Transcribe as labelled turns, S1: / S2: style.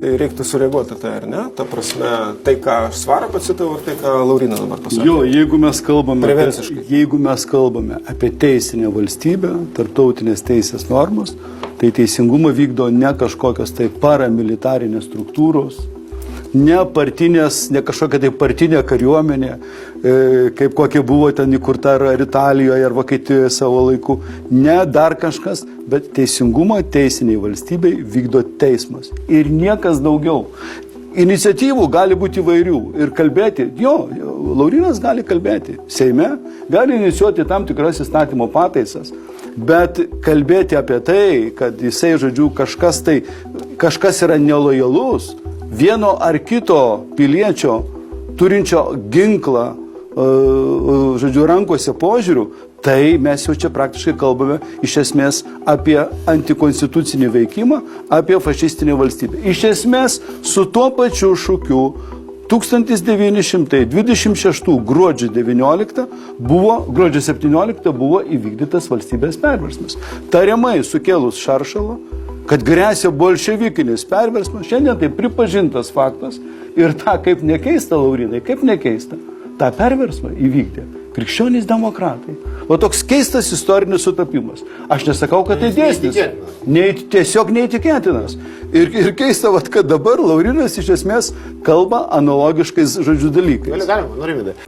S1: Reiktų sureaguoti tai, ar ne? Ta prasme, tai, ką aš Svarą pacitavau, ir tai, ką Laurynas dabar pasakė.
S2: Jo, jeigu mes kalbame apie teisinę valstybę, tarptautinės teisės normas, tai teisingumą vykdo ne kažkokios tai paramilitarinės struktūros, ne kažkokia tai partinė kariuomenė, kaip kokia buvo ten įkurta ar Italijoje, ar Vokietijoje savo laiku. Ne dar kažkas, bet teisingumą teisiniai valstybei vykdo teismas. Ir niekas daugiau. Iniciatyvų gali būti įvairių ir kalbėti, Laurynas gali kalbėti Seime, gali inicijuoti tam tikras įstatymo pataisas, bet kalbėti apie tai, kad jisai, žodžiu, kažkas yra nelojalus, vieno ar kito piliečio turinčio ginklą, žodžiu, rankose požiūrių, tai mes jau čia praktiškai kalbame iš esmės apie antikonstitucinį veikimą, apie fašistinę valstybę. Iš esmės su tuo pačiu šūkiu 1926 gruodžio 17 buvo įvykdytas valstybės perversmas. Tariamai sukėlus šaršalą, kad grėsia bolševikinis perversmas, šiandien tai pripažintas faktas ir tą, kaip nekeista, Laurynai, kaip nekeista, tą perversmą įvykdė krikščionys demokratai. O toks keistas istorinis sutapimas. Aš nesakau, kad tai dėsnis. Tiesiog neįtikėtinas. Ir keista, kad dabar Laurynas iš esmės kalba analogiškais, žodžiu, dalykais.
S1: Galima, Rimvydai.